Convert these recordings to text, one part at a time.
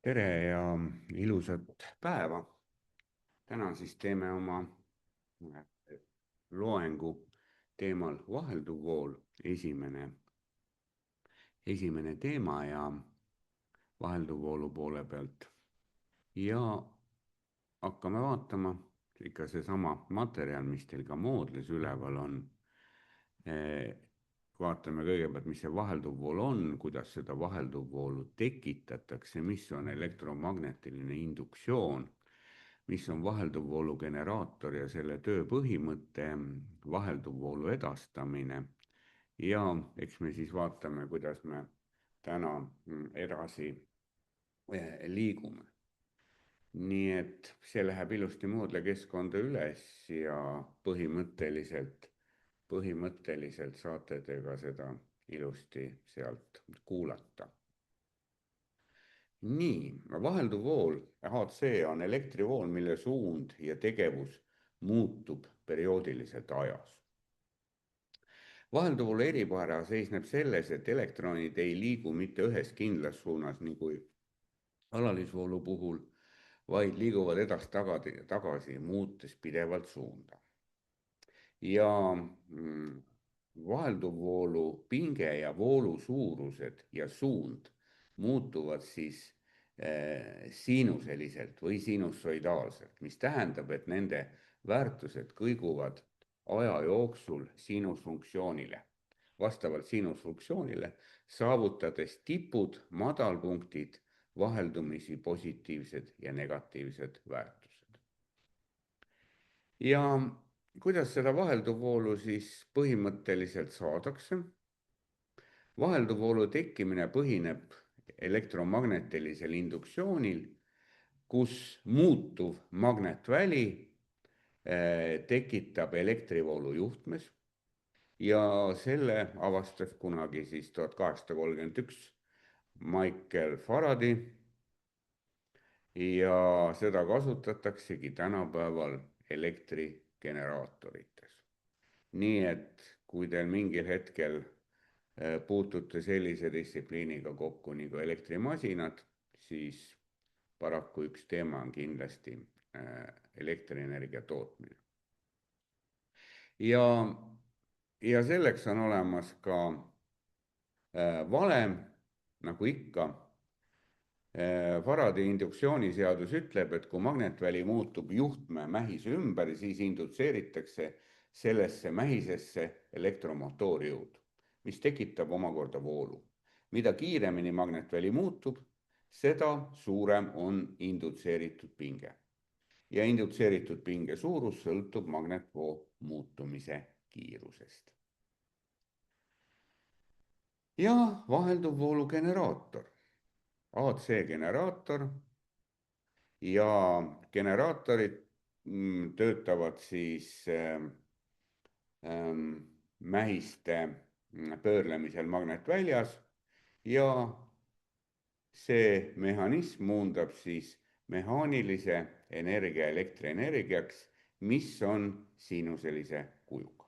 Tere ja ilusat päeva. Täna siis teeme oma loengu teemal vahelduv vool. Esimene teema ja vahelduvvoolu poole pealt. Ja hakkame vaatama ikka seesama materjal, mis teil ka moodlis üleval on. Vaatame kõigepealt, mis see vahelduvvool on, kuidas seda vahelduvvoolu tekitatakse, mis on elektromagnetiline induktsioon, mis on vahelduvvoolu generaator ja selle töö põhimõte, vahelduvvoolu edastamine. Ja eks me siis vaatame, kuidas me täna edasi liigume. Nii et see läheb ilusti moodle keskkonda üles ja põhimõtteliselt saate te ka seda ilusti sealt kuulata. Nii, vahelduv vool, HC on elektrivool, mille suund ja tegevus muutub perioodiliselt ajas. Vahelduvvoolu eripära seisneb selles, et elektronid ei liigu mitte ühes kindlas suunas, nii kui alalisvoolu puhul, vaid liiguvad edasi-tagasi, muutes pidevalt suunda. Ja vahelduvvoolu pinge ja voolu suurused ja suund muutuvad siis siinuseliselt või sinussoidaalselt, mis tähendab, et nende väärtused kõiguvad aja jooksul sinusfunktsioonile. Vastavalt sinusfunktsioonile saavutades tipud, madalpunktid, vaheldumisi positiivsed ja negatiivsed väärtused. Ja kuidas seda vahelduvvoolu siis põhimõtteliselt saadakse? Vahelduvvoolu tekkimine põhineb elektromagnetilisel induktsioonil, kus muutuv magnetväli tekitab elektrivoolu juhtmes ja selle avastas kunagi siis 1831 Michael Faraday ja seda kasutataksegi tänapäeval elektrigeneraatorites. Nii et kui teil mingil hetkel puutute sellise distsipliiniga kokku nagu elektrimasinad, siis paraku üks teema on kindlasti elektrienergia tootmine. Ja selleks on olemas ka valem, nagu ikka. Faraday induktsiooniseadus ütleb, et kui magnetväli muutub juhtme mähise ümber, siis indutseeritakse sellesse mähisesse elektromotoori jõud, mis tekitab omakorda voolu. Mida kiiremini magnetväli muutub, seda suurem on indutseeritud pinge. Ja indutseeritud pinge suurus sõltub magnetvoo muutumise kiirusest. Ja vahelduvvoolu generaator. AC generaator ja generaatorid töötavad siis mähiste pöörlemisel magnetväljas ja see mehhanism muundab siis mehaanilise energia elektrienergiaks, mis on siinuselise kujuga.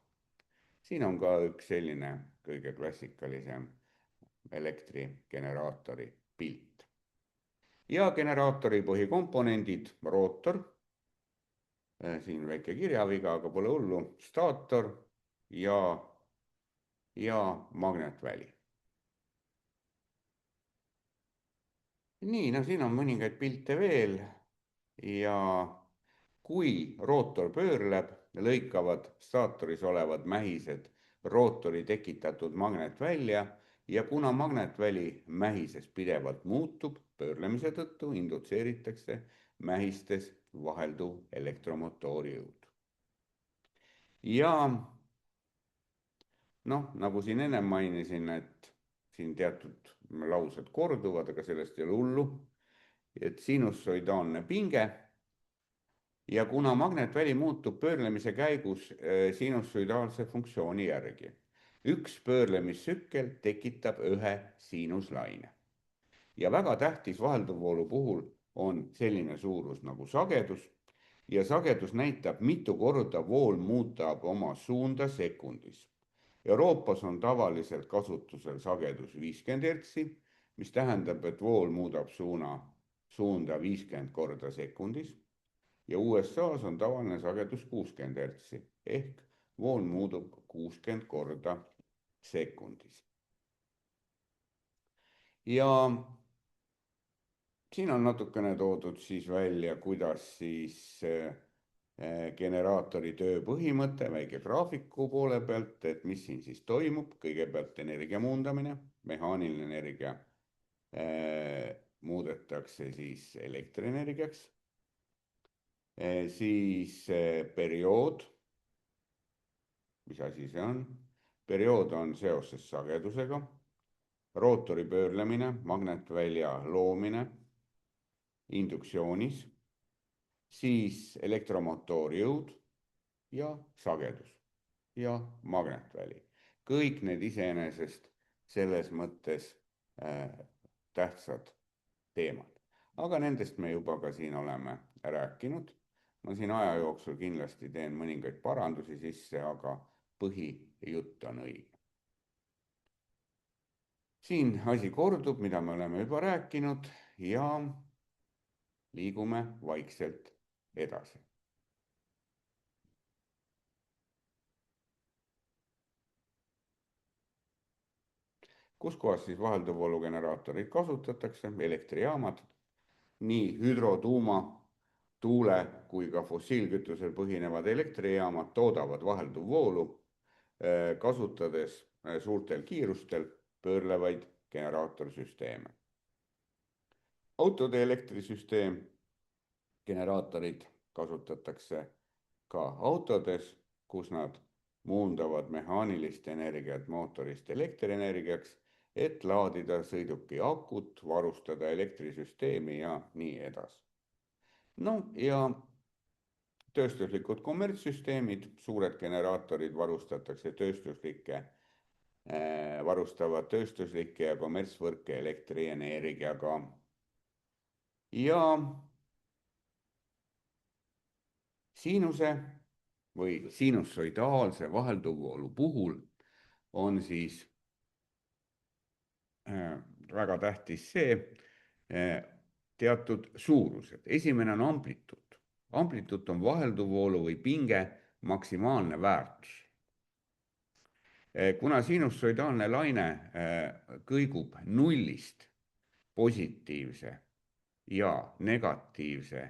Siin on ka üks selline kõige klassikalisem elektrigeneraatori pilt. Ja generaatori põhikomponendid, rootor, siin väike kirjaviga, aga pole hullu, staator ja magnetväli. Nii, siin on mõningaid pilte veel ja kui rootor pöörleb, lõikavad staatoris olevad mähised rootori tekitatud magnetvälja ja kuna magnetväli mähises pidevalt muutub, pöörlemise tõttu indutseeritakse mähistes vahelduv elektromotoori jõud. Ja nagu siin enne mainisin, et siin teatud laused korduvad, aga sellest ei ole hullu, et sinussoidaalne pinge ja kuna magnetväli muutub pöörlemise käigus sinussoidaalse funktsiooni järgi. Üks pöörlemistsükkel tekitab ühe siinuslaine. Ja väga tähtis vahelduvvoolu puhul on selline suurus nagu sagedus ja sagedus näitab, mitu korda vool muudab oma suunda sekundis. Euroopas on tavaliselt kasutusel sagedus 50 Hz, mis tähendab, et vool muudab suuna suunda 50 korda sekundis ja USA-s on tavaline sagedus 60 hertsi ehk vool muutub 60 korda sekundis. ja siin on natukene toodud siis välja, kuidas siis generaatori töö põhimõte väike graafiku poole pealt, et mis siin siis toimub. Kõigepealt energia muundamine, mehaaniline energia muudetakse siis elektrienergiaks. Siis periood, mis asi see on? Periood on seoses sagedusega, rootori pöörlemine, magnetvälja loomine induktsioonis, siis elektromotoori jõud ja sagedus ja magnetväli. Kõik need iseenesest selles mõttes tähtsad teemad. Aga nendest me juba ka siin oleme rääkinud. Ma siin aja jooksul kindlasti teen mõningaid parandusi sisse, aga põhijutt on õige. Siin asi kordub, mida me oleme juba rääkinud ja liigume vaikselt edasi. Kus kohas siis vahelduvvoolugeneraatoreid kasutatakse? Elektrijaamad, nii hüdro, tuuma, tuule kui ka fossiilkütusel põhinevad elektrijaamad toodavad vahelduvvoolu, kasutades suurtel kiirustel pöörlevaid generaaatorsüsteeme. Autode elektrisüsteem, generaatorid kasutatakse ka autodes, kus nad muundavad mehaanilist energiat mootorist elektrienergiaks, et laadida sõiduki akut, varustada elektrisüsteemi ja nii edasi. No ja tööstuslikud kommertssüsteemid, suured generaatorid varustavad tööstuslikke ja kommertsvõrke elektrienergiaga. Ja siinuse või sinussoidaalse vahelduvvoolu puhul on siis väga tähtis see teatud suurused. Esimene on amplituud. Amplituud on vahelduvvoolu või pinge maksimaalne väärtus. Kuna sinussoidaalne laine kõigub nullist positiivse ja negatiivse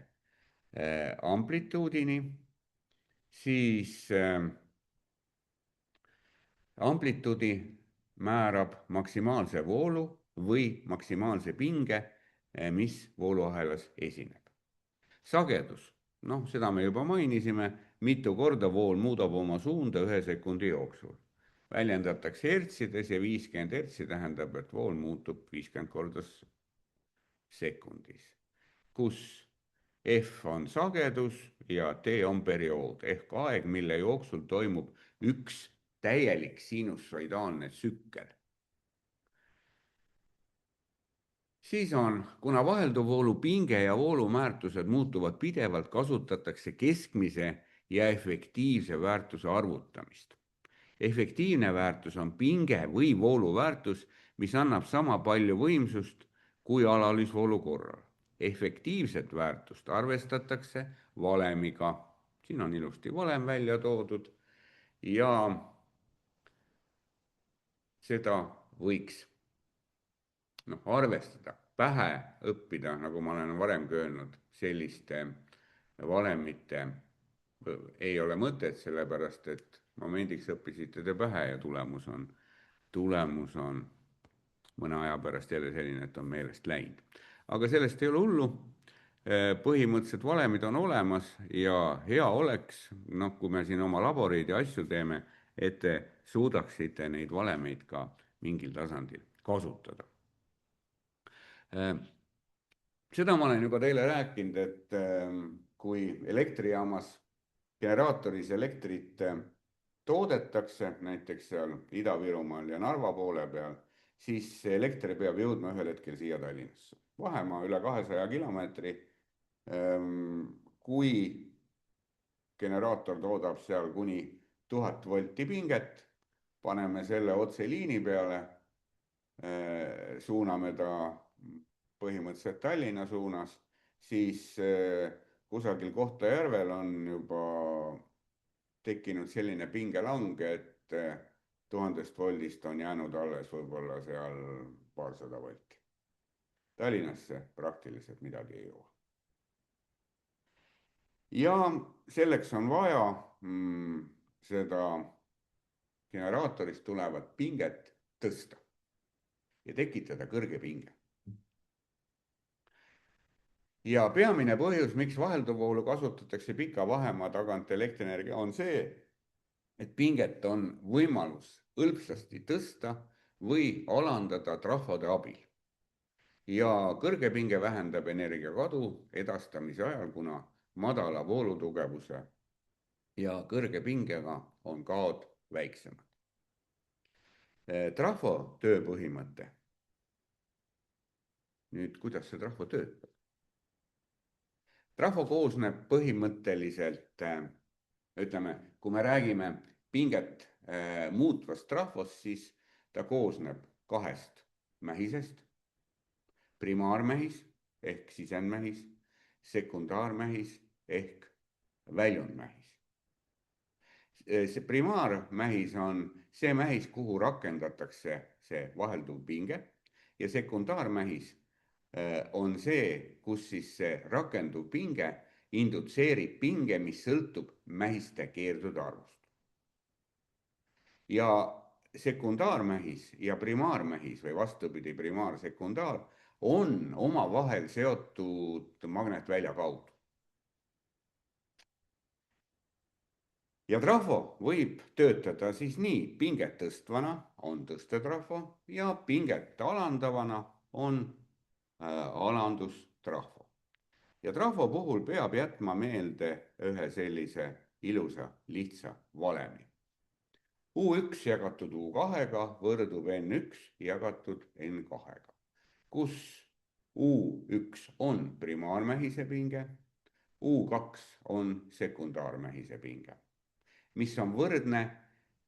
amplituudini, siis amplituudi määrab maksimaalse voolu või maksimaalse pinge, mis vooluahelas esineb. Sagedus, seda me juba mainisime, mitu korda vool muudab oma suunda 1 sekundi jooksul. Väljendatakse hertsides ja 50 hertsi tähendab, et vool muutub 50 korda sekundis, kus F on sagedus ja T on periood ehk aeg, mille jooksul toimub üks täielik sinussoidaalne tsükkel. Siis kuna vahelduvvoolu pinge ja voolumäärtused muutuvad pidevalt, kasutatakse keskmise ja efektiivse väärtuse arvutamist. Efektiivne väärtus on pinge või vooluväärtus, mis annab sama palju võimsust kui alalisvoolu korral. Efektiivset väärtust arvestatakse valemiga. Siin on ilusti valem välja toodud ja seda võiks arvestada, pähe õppida, nagu ma olen varemgi öelnud, selliste valemite ei ole mõtet, sellepärast et momendiks õppisite te pähe ja tulemus on mõne aja pärast jälle selline, et on meelest läinud. Aga sellest ei ole hullu, põhimõtteliselt valemid on olemas ja hea oleks, kui me siin oma laboreid ja asju teeme, et te suudaksite neid valemeid ka mingil tasandil kasutada. Seda ma olen juba teile rääkinud, et kui elektrijaamas generaatoris elektrit toodetakse, näiteks seal Ida-Virumaal ja Narva poole peal, siis elekter peab jõudma ühel hetkel siia Tallinnasse. Vahemaa üle 200 kilomeetri. Kui generaator toodab seal kuni 1000 volti pinget, paneme selle otseliini peale, suuname ta põhimõtteliselt Tallinna suunas, siis kusagil Kohtla-Järvel on juba tekkinud selline pingelang, et 1000 voldist on jäänud alles võib-olla seal paarsada volti. Tallinnasse praktiliselt midagi ei jõua. Ja selleks on vaja seda generaatorist tulevat pinget tõsta ja tekitada kõrge pinge. Ja peamine põhjus, miks vahelduvvoolu kasutatakse pika vahemaa tagant elektrienergia, on see, et pinget on võimalus hõlpsasti tõsta või alandada trafode abil. Ja kõrge pinge vähendab energiakadu edastamise ajal, kuna madala voolutugevuse ja kõrge pingega on kaod väiksemad. Trafo tööpõhimõte. Nüüd, kuidas see trafo töötab? Trafo koosneb põhimõtteliselt, ütleme, kui me räägime pinget muutvast trafost, siis ta koosneb kahest mähisest, primaarmähis ehk sisendmähis, sekundaarmähis ehk väljundmähis. See primaarmähis on see mähis, kuhu rakendatakse see vahelduv pinge ja sekundaarmähis on see, kus siis see rakenduv pinge indutseerib pinge, mis sõltub mähiste keerdude arvust. Ja sekundaarmähis ja primaarmähis või vastupidi, primaar-sekundaar on omavahel seotud magnetvälja kaudu. Ja trafo võib töötada siis nii, pinget tõstvana on tõstetrafo ja pinget alandavana on alandustrafo. Ja trafo puhul peab jätma meelde ühe sellise ilusa lihtsa valemi. U1 jagatud U2-ga võrdub N1 jagatud N2-ga, kus U1 on primaarmähise pinge, U2 on sekundaarmähise pinge, mis on võrdne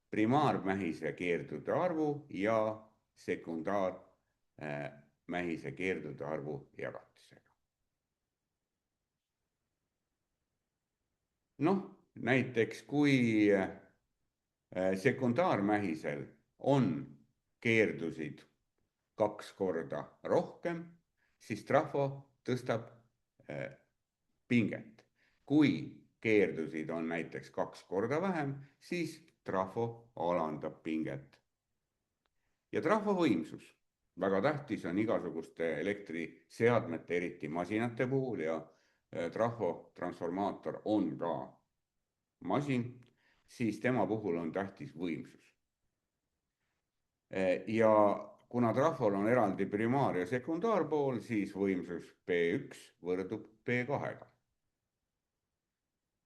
primaarmähise keerdude arvu ja sekundaarmähise keerdude arvu jagatisega. Noh, näiteks kui sekundaarmähisel on keerdusid 2 korda rohkem, siis trafo tõstab pinget. Kui keerdusid on näiteks 2 korda vähem, siis trafo alandab pinget. Ja trafo võimsus. Väga tähtis on igasuguste elektriseadmete, eriti masinate puhul ja trafotransformaator on ka masin, siis tema puhul on tähtis võimsus. Ja kuna trafol on eraldi primaar- ja sekundaarpool, siis võimsus P1 võrdub P2-ga.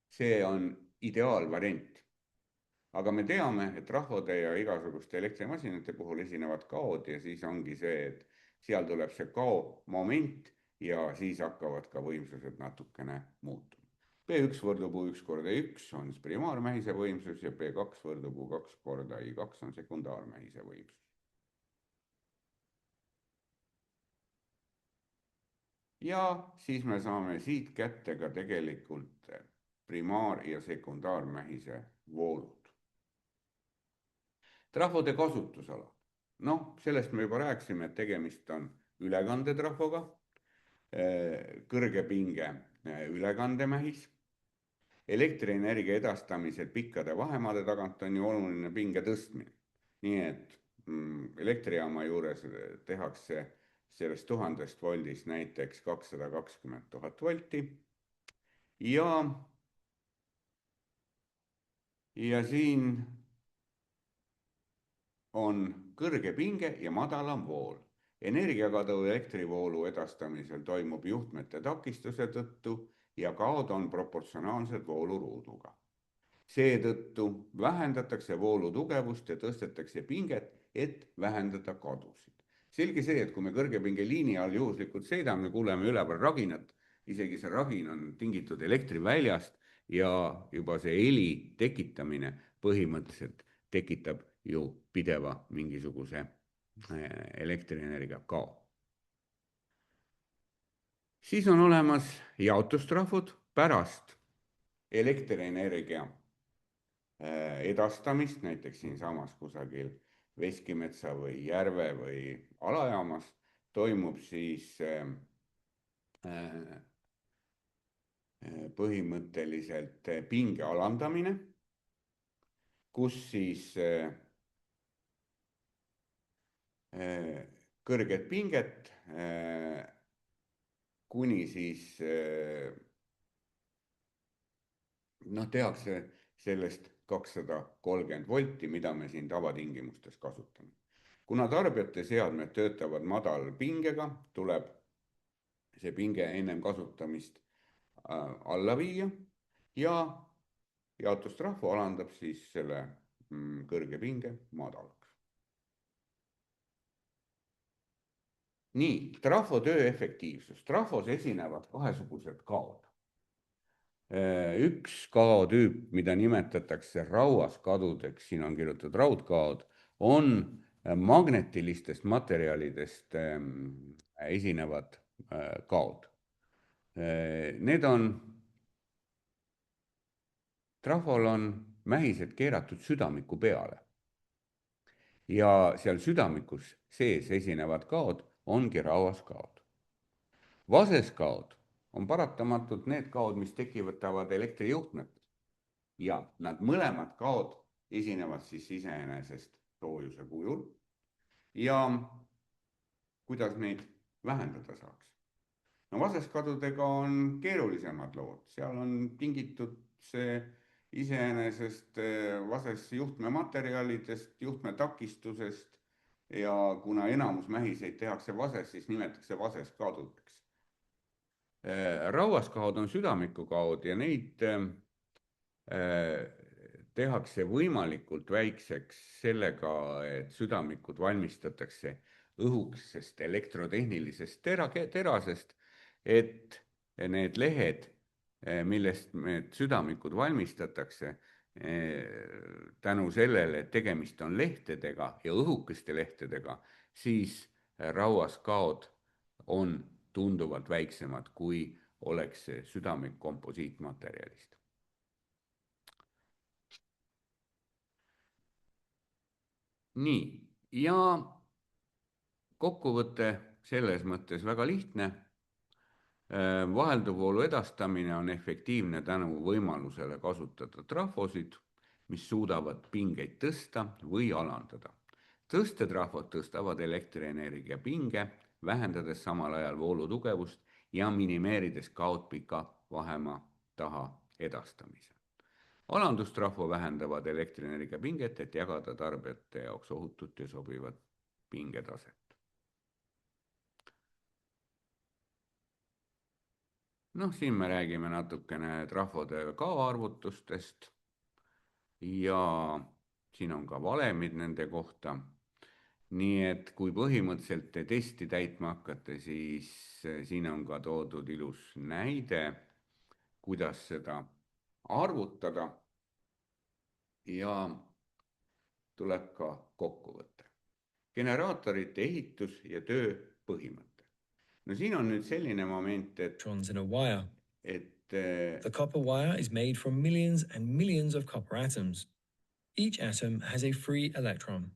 See on ideaalvariant. Aga me teame, et trafode ja igasuguste elektrimasinate puhul esinevad kaod ja siis ongi see, et seal tuleb see kao moment ja siis hakkavad ka võimsused natukene muutuma. P1 võrdub U1 korda I1 on primaarmähise võimsus ja P2 võrdub U2 korda I2 on sekundaarmähise võimsus. Ja siis me saame siit kätte ka tegelikult primaar- ja sekundaarmähise voolud. Trafode kasutusala. Noh, sellest me juba rääkisime, et tegemist on ülekandetrafoga, kõrge pinge ülekandemähis. Elektrienergia edastamisel pikkade vahemaade tagant on ju oluline pinge tõstmine. Nii et elektrijaama juures tehakse sellest 1000 voldist näiteks 220 000 volti ja siin on kõrge pinge ja madalam vool. Energiakadu elektrivoolu edastamisel toimub juhtmete takistuse tõttu ja kaod on proportsionaalsed vooluruuduga. Seetõttu vähendatakse voolu tugevust ja tõstetakse pinget, et vähendada kadusid. Selge see, et kui me kõrgepingeliini all juhuslikult sõidame, kuuleme üleval raginat, isegi see ragin on tingitud elektriväljast ja juba see heli tekitamine põhimõtteliselt tekitab ju pideva mingisuguse elektrienergia kao. siis on olemas jaotustrahvud pärast elektrienergia edastamist, näiteks siinsamas kusagil Veskimetsa või Järve või alajaamas toimub siis põhimõtteliselt pinge alandamine, kus siis kõrget pinget kuni siis tehakse sellest 230 volti, mida me siin tavatingimustes kasutame. Kuna tarbijate seadmed töötavad madalpingega, tuleb see pinge ennem kasutamist alla viia ja jaotustrahvu alandab siis selle kõrge pinge madalaks. Nii, trahvo töö efektiivsus. Trahvos esinevad kahesugused kaod. Üks kaotüüp, mida nimetatakse rauaskadudeks, siin on kirjutatud raudkaod, on magnetilistest materjalidest esinevad kaod. Need on, trahvol on mähised keeratud südamiku peale ja seal südamikus sees esinevad kaod ongi rauaskaod. Vaseskaod on paratamatult need kaod, mis tekivad elektrijuhtmetes ja nad mõlemad kaod esinevad siis iseenesest soojuse kujul. Ja kuidas neid vähendada saaks? No vaseskadudega on keerulisemad lood, seal on tingitud see iseenesest vases juhtmematerjalidest, juhtmetakistusest ja kuna enamus mähiseid tehakse vases, siis nimetatakse vaseskaadudeks. Rauaskaod on südamikukaod ja neid tehakse võimalikult väikseks sellega, et südamikud valmistatakse õhukesest elektrotehnilisest terasest, et need lehed, millest need südamikud valmistatakse, tänu sellele, et tegemist on lehtedega ja õhukeste lehtedega, siis rauaskaod on tunduvalt väiksemad, kui oleks see südamik komposiitmaterjalist. Nii, ja kokkuvõte selles mõttes väga lihtne. Vahelduvvoolu edastamine on efektiivne tänu võimalusele kasutada trahvosid, mis suudavad pingeid tõsta või alandada. Tõstetrahvod tõstavad elektrienergia pinge, vähendades samal ajal voolutugevust ja minimeerides kaod pika vahemaa taha edastamise. Alandustrahvo vähendavad elektrienergia pinget, et jagada tarbijate jaoks ohutut ja sobivat pingetaset. Siin me räägime natukene trahvode kaoarvutustest ja siin on ka valemid nende kohta. Nii et kui põhimõtteliselt te testi täitma hakkate, siis siin on ka toodud ilus näide, kuidas seda arvutada ja tuleb ka kokkuvõte. Generaatorite ehitus ja töö põhimõte. No siin on nüüd selline moment, et the copper wire is made from millions and millions of copper atoms. Each atom has a free electron.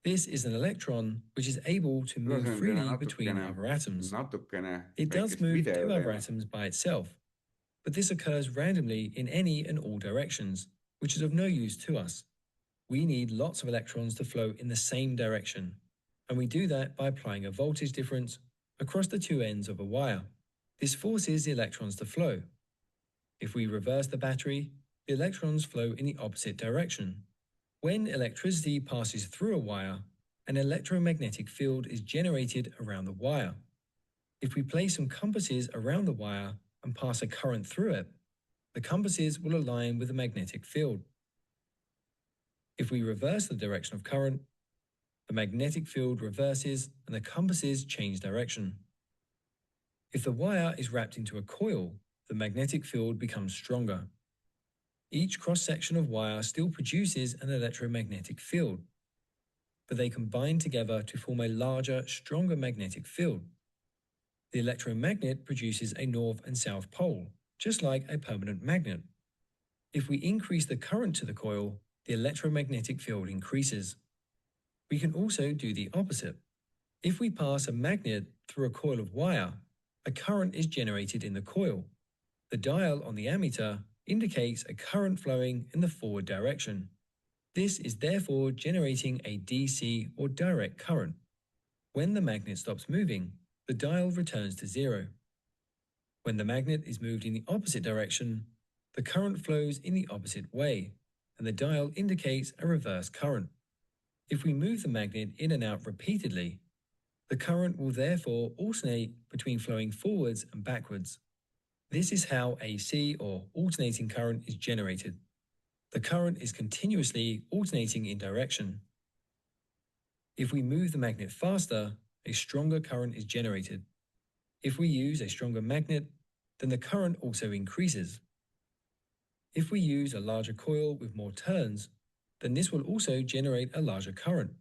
This is an electron which is able to move freely between other atoms. It does move to other atoms by itself, but this occurs randomly in any and all directions, which is of no use to us. We need lots of electrons to flow in the same direction, and we do that by applying a voltage difference across the two ends of a wire. This forces the electrons to flow. If we reverse the battery, the electrons flow in the opposite direction. When electricity passes through a wire, an electromagnetic field is generated around the wire. If we place some compasses around the wire and pass a current through it, the compasses will align with the magnetic field. If we reverse the direction of current, the magnetic field reverses and the compasses change direction. If the wire is wrapped into a coil, the magnetic field becomes stronger. Each cross-section of wire still produces an electromagnetic field, but they combine together to form a larger, stronger magnetic field. The electromagnet produces a north and south pole, just like a permanent magnet. If we increase the current to the coil, the electromagnetic field increases. We can also do the opposite. If we pass a magnet through a coil of wire, a current is generated in the coil. The dial on the ammeter indicates a current flowing in the forward direction. This is therefore generating a DC or direct current. When the magnet stops moving, the dial returns to zero. When the magnet is moved in the opposite direction, the current flows in the opposite way, and the dial indicates a reverse current. If we move the magnet in and out repeatedly, the current will therefore alternate between flowing forwards and backwards. This is how AC, or alternating current, is generated. The current is continuously alternating in direction. If we move the magnet faster, a stronger current is generated. If we use a stronger magnet, then the current also increases. If we use a larger coil with more turns, then this will also generate a larger current.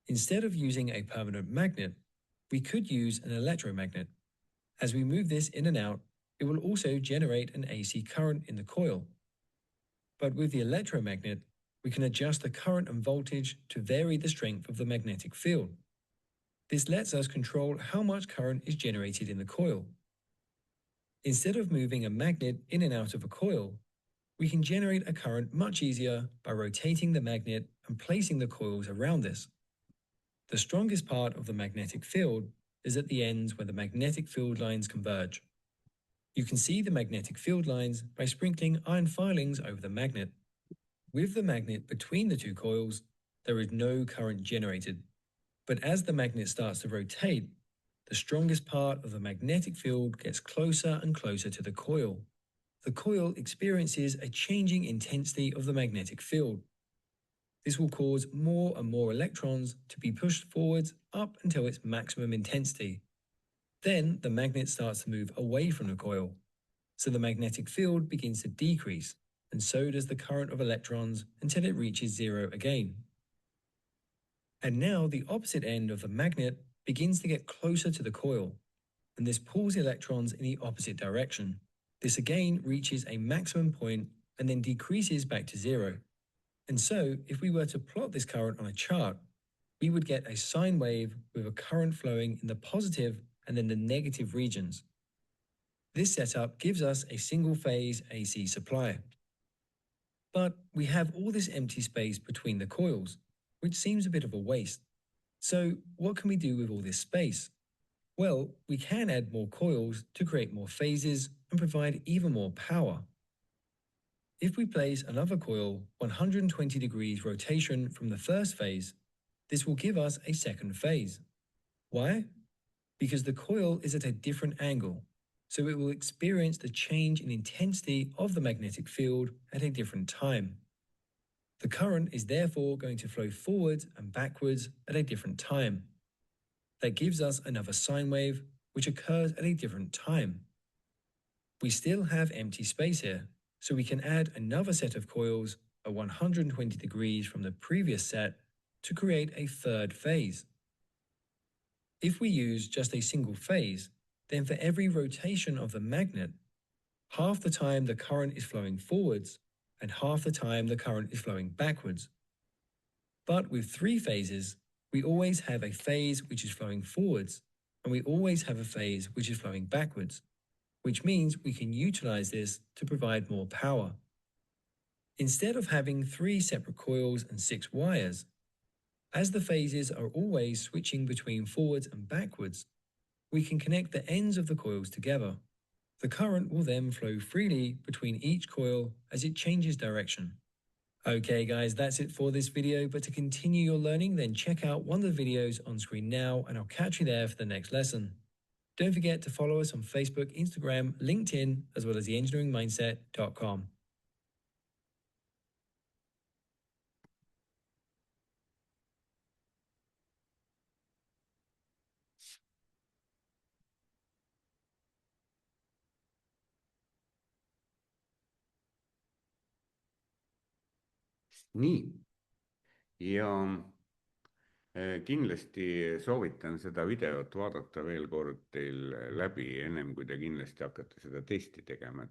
Instead of using a permanent magnet, we could use an electromagnet. As we move this in and out, it will also generate an AC current in the coil. But with the electromagnet, we can adjust the current and voltage to vary the strength of the magnetic field. This lets us control how much current is generated in the coil. Instead of moving a magnet in and out of a coil, we can generate a current much easier by rotating the magnet and placing the coils around this. The strongest part of the magnetic field is at the ends where the magnetic field lines converge. You can see the magnetic field lines by sprinkling iron filings over the magnet. With the magnet between the two coils, there is no current generated. But as the magnet starts to rotate, the strongest part of the magnetic field gets closer and closer to the coil. The coil experiences a changing intensity of the magnetic field. This will cause more and more electrons to be pushed forwards up until its maximum intensity. Then the magnet starts to move away from the coil, so the magnetic field begins to decrease, and so does the current of electrons until it reaches zero again. And now the opposite end of the magnet begins to get closer to the coil, and this pulls electrons in the opposite direction. This again reaches a maximum point and then decreases back to zero. And so, if we were to plot this current on a chart, we would get a sine wave with a current flowing in the positive and then the negative regions. This setup gives us a single-phase AC supply. But we have all this empty space between the coils, which seems a bit of a waste. So what can we do with all this space? Well, we can add more coils to create more phases and provide even more power. If we place another coil 120 degrees rotation from the first phase, this will give us a second phase. Why? Because the coil is at a different angle, so it will experience the change in intensity of the magnetic field at a different time. The current is therefore going to flow forwards and backwards at a different time. That gives us another sine wave, which occurs at a different time. We still have empty space here, so we can add another set of coils at 120 degrees from the previous set to create a third phase. If we use just a single phase, then for every rotation of the magnet, half the time the current is flowing forwards and half the time the current is flowing backwards. But with three phases, we always have a phase which is flowing forwards, and we always have a phase which is flowing backwards, which means we can utilize this to provide more power. Instead of having 3 separate coils and 6 wires, as the phases are always switching between forwards and backwards, we can connect the ends of the coils together. The current will then flow freely between each coil as it changes direction. Okay guys, that's it for this video, but to continue your learning, then check out one of the videos on screen now and I'll catch you there for the next lesson. Don't forget to follow us on Facebook, Instagram, LinkedIn, as well as theengineeringmindset.com. nii, ja Kindlasti soovitan seda videot vaadata veel kord teil läbi, ennem kui te kindlasti hakkate seda testi tegema,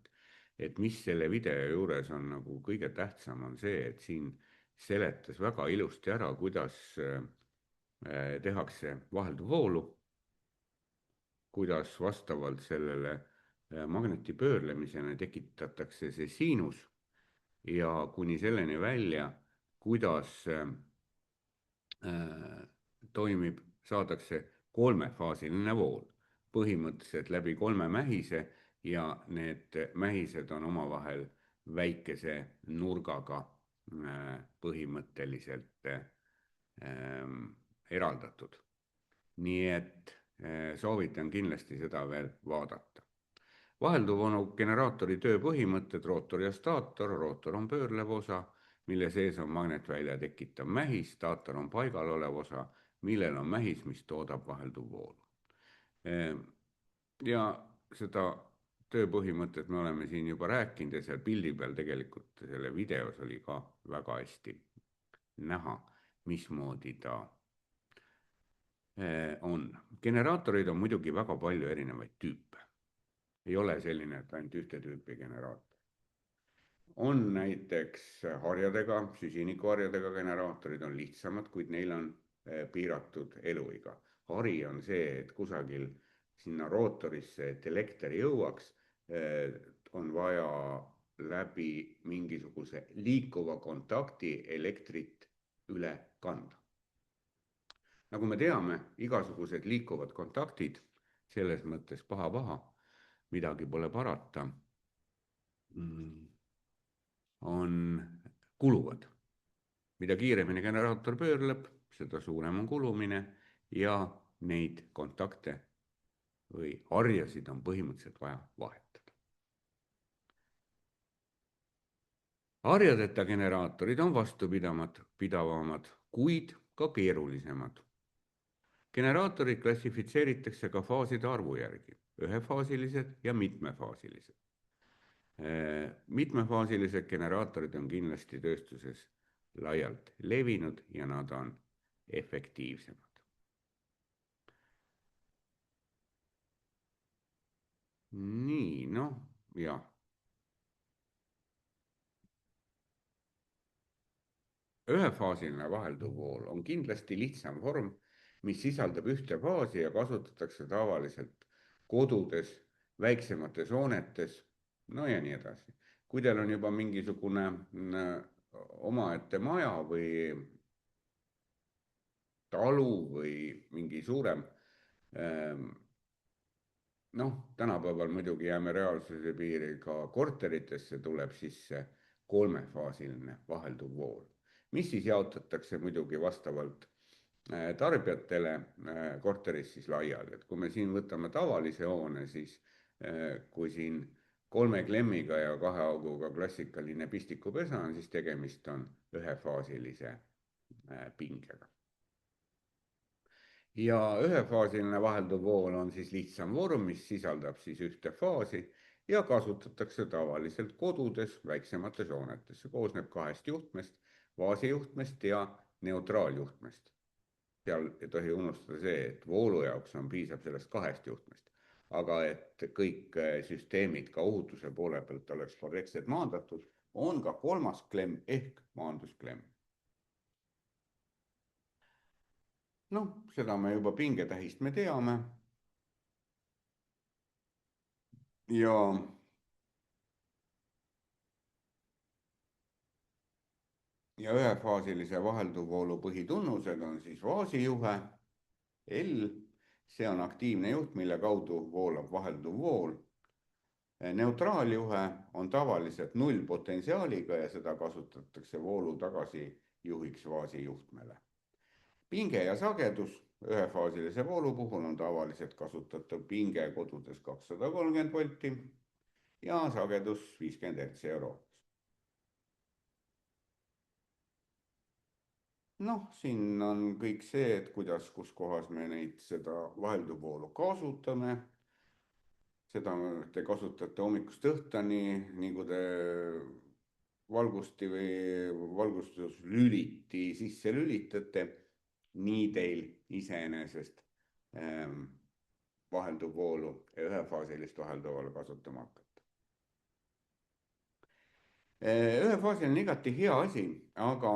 et mis selle video juures on nagu kõige tähtsam, on see, et siin seletas väga ilusti ära, kuidas tehakse vahelduvvoolu, kuidas vastavalt sellele magneti pöörlemisele tekitatakse see siinus ja kuni selleni välja, kuidas saadakse kolmefaasiline vool, põhimõtteliselt läbi 3 mähise ja need mähised on omavahel väikese nurgaga põhimõtteliselt eraldatud. Nii et soovitan kindlasti seda veel vaadata. Vahelduvvoolu generaatori töö põhimõtted: rootor ja staator. Rootor on pöörlev osa, mille sees on magnetvälja tekitav mähis. Staator on paigal olev osa, millel on mähis, mis toodab vahelduvvoolu. Ja seda tööpõhimõtet me oleme siin juba rääkinud ja seal pildi peal tegelikult selle videos oli ka väga hästi näha, mismoodi ta on. Generaatoreid on muidugi väga palju erinevaid tüüpe. Ei ole selline, et ainult ühte tüüpi generaator. On näiteks harjadega, süsinikuharjadega generaatorid on lihtsamad, kuid neil on piiratud eluiga. Hari on see, et kusagil sinna rootorisse, et elekter jõuaks, on vaja läbi mingisuguse liikuva kontakti elektrit üle kanda. Nagu me teame, igasugused liikuvad kontaktid, selles mõttes paha, midagi pole parata, on kuluvad. Mida kiiremini generaator pöörleb, seda suurem on kulumine ja neid kontakte või harjasid on põhimõtteliselt vaja vahetada. Harjadeta generaatorid on vastupidavamad, kuid ka keerulisemad. Generaatorid klassifitseeritakse ka faaside arvu järgi, ühefaasilised ja mitmefaasilised. Mitmefaasilised generaatorid on kindlasti tööstuses laialt levinud ja nad on efektiivsemad. Nii, jah. Ühefaasiline vahelduvvool on kindlasti lihtsam vorm, mis sisaldab ühte faasi ja kasutatakse tavaliselt kodudes, väiksemates hoonetes, ja nii edasi. Kui teil on juba mingisugune omaette maja või talu või mingi suurem, tänapäeval muidugi jääme reaalsuse piiri, ka korteritesse tuleb sisse kolmefaasiline vahelduvvool, mis siis jaotatakse muidugi vastavalt tarbijatele korteris siis laiali. Et kui me siin võtame tavalise hoone, siis kui siin 3 klemmiga ja 2 auguga klassikaline pistikupesa on, siis tegemist on ühefaasilise pingega. Ja ühefaasiline vahelduvvool on siis lihtsam vorm, mis sisaldab siis ühte faasi ja kasutatakse tavaliselt kodudes, väiksemates hoonetes. See koosneb 2 juhtmest, faasijuhtmest ja neutraaljuhtmest. Seal ei tohi unustada see, et voolu jaoks piisab sellest 2 juhtmest. Aga et kõik süsteemid ka ohutuse poole pealt oleks korrektselt maandatud, on ka 3. klemm ehk maandusklemm. Seda me juba pingetähist me teame. Ja ühefaasilise vahelduvvoolu põhitunnused on siis faasijuhe L. See on aktiivne juht, mille kaudu voolab vahelduvvool. Neutraaljuhe on tavaliselt nullpotentsiaaliga ja seda kasutatakse voolu tagasijuhiks faasijuhtmele. Pinge ja sagedus ühefaasilise voolu puhul on tavaliselt kasutatav pinge kodudes 230 volti ja sagedus 50 Hz euroopas. Siin on kõik see, et kus kohas me seda vahelduvvoolu kasutame. Seda te kasutate hommikust õhtuni, nii kui te valgusti või valgustuslüliti sisse lülitate. nii teil iseenesest vahelduvvoolu ja ühefaasilist vahelduvvoolu kasutama hakata. Ühefaasiline on igati hea asi, aga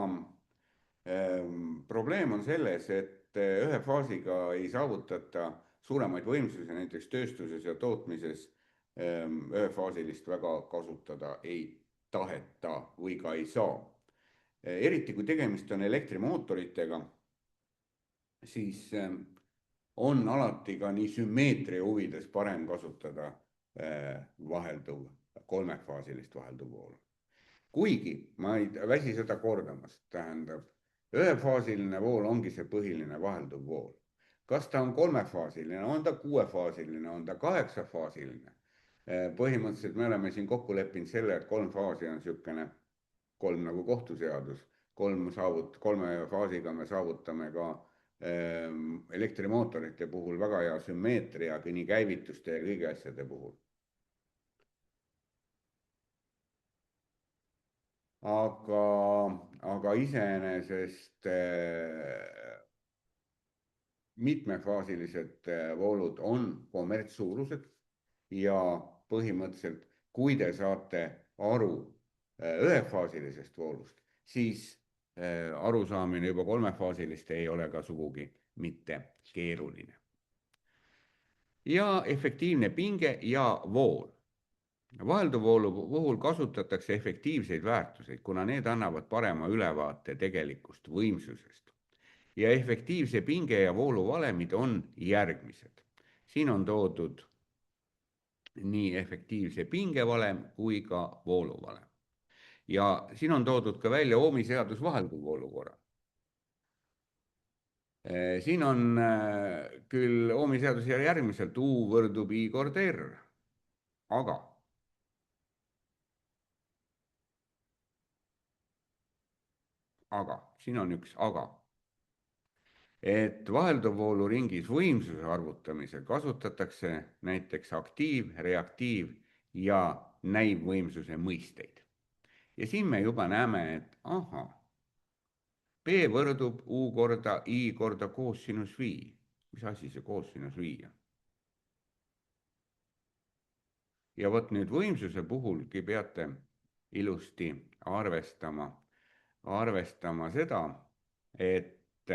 probleem on selles, et ühe faasiga ei saavutata suuremaid võimsusi, näiteks tööstuses ja tootmises ühefaasilist väga kasutada ei taheta või ka ei saa. Eriti kui tegemist on elektrimootoritega, siis on alati ka nii sümmeetria huvides parem kasutada kolmefaasilist vahelduvvoolu. Kuigi ma ei väsi seda kordamast, tähendab, ühefaasiline vool ongi see põhiline vahelduvvool. Kas ta on kolmefaasiline, on ta kuuefaasiline, on ta kaheksafaasiline? Põhimõtteliselt me oleme siin kokku leppinud selle, et 3 faasi on niisugune 3 nagu kohtuseadus. 3 faasiga me saavutame ka elektrimootorite puhul väga hea sümmeetria nii käivituste ja kõigi asjade puhul. Aga iseenesest mitmefaasilised voolud on kommertssuurused ja põhimõtteliselt, kui te saate aru ühefaasilisest voolust, siis arusaamine juba kolmefaasilist ei ole ka sugugi mitte keeruline. Ja efektiivne pinge ja vool. Vahelduvvoolu puhul kasutatakse efektiivseid väärtuseid, kuna need annavad parema ülevaate tegelikust võimsusest. Ja efektiivse pinge ja voolu valemid on järgmised. Siin on toodud nii efektiivse pinge valem kui ka voolu valem. Ja siin on toodud ka välja Ohmi seadus vahelduvvoolu korral. Siin on küll Ohmi seadus järgmiselt U võrdub I korda R, aga siin on üks aga. Et vahelduvvoolu ringis võimsuse arvutamisel kasutatakse näiteks aktiiv-, reaktiiv- ja näivvõimsuse mõisteid. Ja siin me juba näeme, et P võrdub U korda I korda koosinus V. Mis asi see koosinus V on? Ja võt nüüd võimsuse puhulgi peate ilusti arvestama seda, et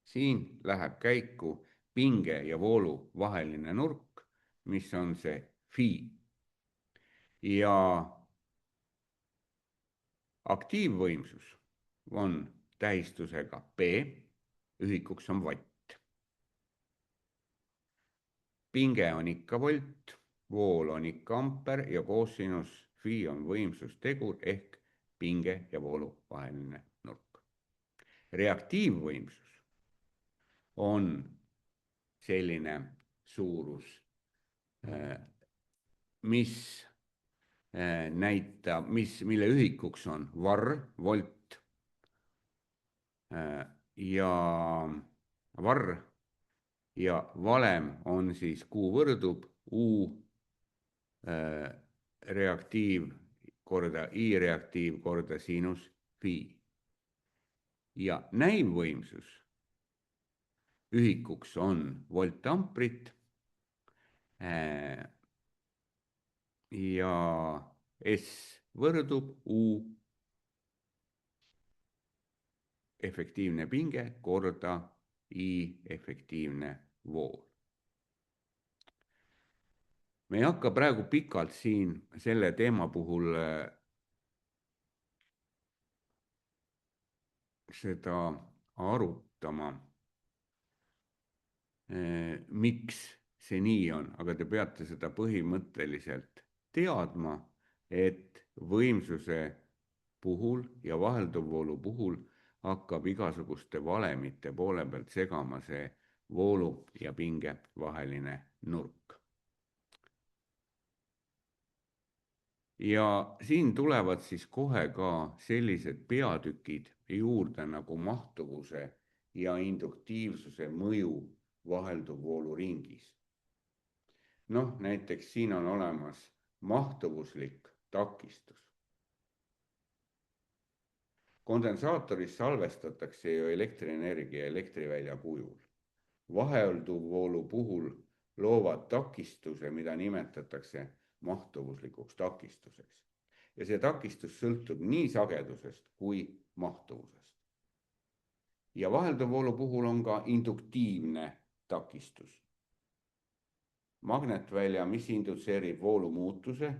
siin läheb käiku pinge ja voolu vaheline nurk, mis on see phi. Ja aktiivvõimsus on tähistusega P, ühikuks on vatt. Pinge on ikka volt, vool on ikka amper ja koosinus phi on võimsustegur ehk pinge ja voolu vaheline nurk. Reaktiivvõimsus on selline suurus, mille ühikuks on var, volt ja valem on siis Q võrdub U reaktiiv korda I reaktiiv korda sinus phi. Ja näivvõimsus ühikuks on voltamprit ja S võrdub U efektiivne pinge korda I efektiivne vool. Me ei hakka praegu pikalt siin selle teema puhul seda arutama, miks see nii on, aga te peate seda põhimõtteliselt teadma, et võimsuse puhul ja vahelduvvoolu puhul hakkab igasuguste valemite poole pealt segama see voolu ja pinge vaheline nurk. Ja siin tulevad siis kohe ka sellised peatükid juurde nagu mahtuvuse ja induktiivsuse mõju vahelduvvoolu ringis. Näiteks siin on olemas mahtuvuslik takistus. kondensaatoris salvestatakse ju elektrienergia elektrivälja kujul. Vahelduvoolu puhul loovad takistuse, mida nimetatakse mahtuvuslikuks takistuseks. Ja see takistus sõltub nii sagedusest kui mahtuvusest. Ja vahelduvoolu puhul on ka induktiivne takistus. Magnetvälja, mis indutseerib voolu muutuse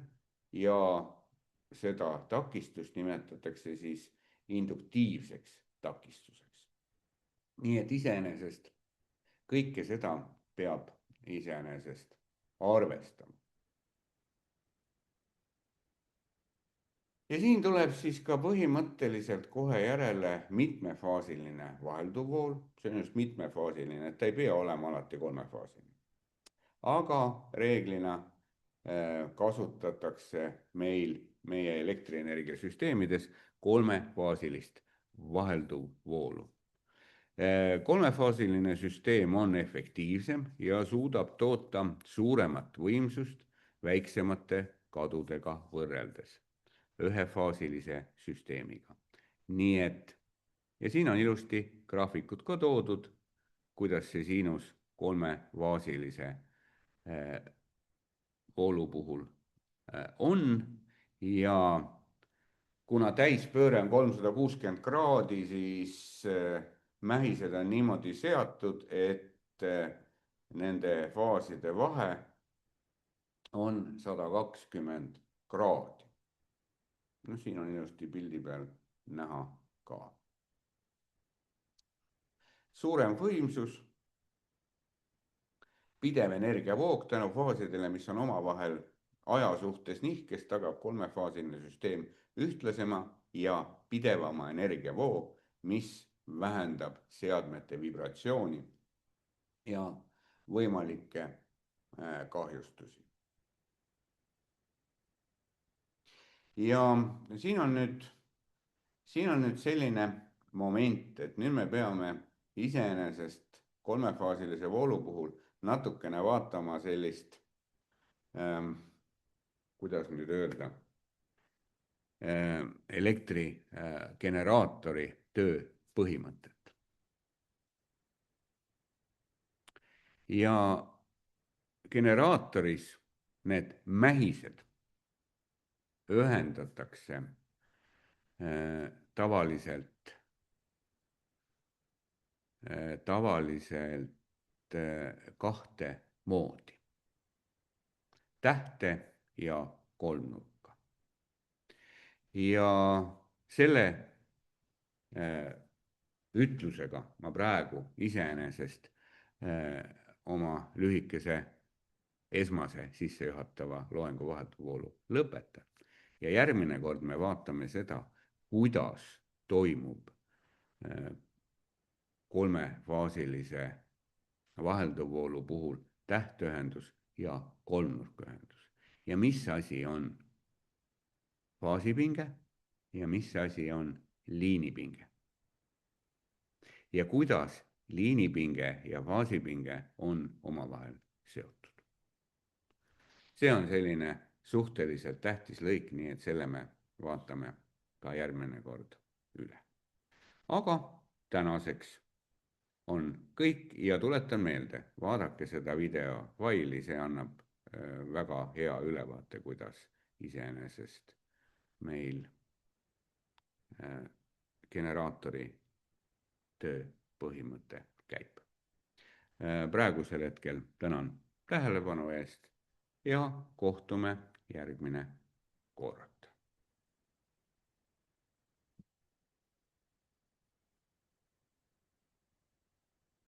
ja seda takistust nimetatakse siis induktiivseks takistuseks. Nii et iseenesest kõike seda peab iseenesest arvestama. Ja siin tuleb siis ka põhimõtteliselt kohe järele mitmefaasiline vahelduvool. See on just mitmefaasiline, et ta ei pea olema alati kolmefaasiline. Aga reeglina kasutatakse meil meie elektrienergiasüsteemides kolmefaasilist vahelduvvoolu. Kolmefaasiline süsteem on efektiivsem ja suudab toota suuremat võimsust väiksemate kadudega võrreldes ühefaasilise süsteemiga. Nii et, ja siin on ilusti graafikud ka toodud, kuidas see siinus kolmefaasilise voolu puhul on ja kuna täispööre on 360 kraadi, siis mähised on niimoodi seatud, et nende faaside vahe on 120 kraadi. No siin on ilusti pildi peal näha ka. Suurem võimsus, pidev energiavoog tänu faasidele, mis on omavahel aja suhtes nihkes, tagab kolmefaasiline süsteem ühtlasema ja pidevama energiavoo, mis vähendab seadmete vibratsiooni ja võimalikke kahjustusi. Ja siin on nüüd selline moment, et nüüd me peame iseenesest kolmefaasilise voolu puhul natukene vaatama sellist, kuidas nüüd öelda, elektrigeneraatori töö põhimõtet. Ja generaatoris need mähised ühendatakse tavaliselt kahte moodi. Tähte ja kolmnurka. Ja selle ütlusega ma praegu iseenesest oma lühikese esmase sissejuhatava loengu vahelduvoolu lõpetan. Ja järgmine kord me vaatame seda, kuidas toimub kolmefaasilise vahelduvoolu puhul tähtühendus ja kolmnurkühendus. Ja mis asi on faasipinge ja mis asi on liinipinge. Ja kuidas liinipinge ja faasipinge on omavahel seotud. See on selline suhteliselt tähtis lõik, nii et selle me vaatame ka järgmine kord üle. Aga tänaseks on kõik ja tuletan meelde, vaadake seda videofaili, see annab väga hea ülevaate, kuidas iseenesest meil generaatori töö põhimõte käib. Praegusel hetkel tänan tähelepanu eest ja kohtume järgmine kord.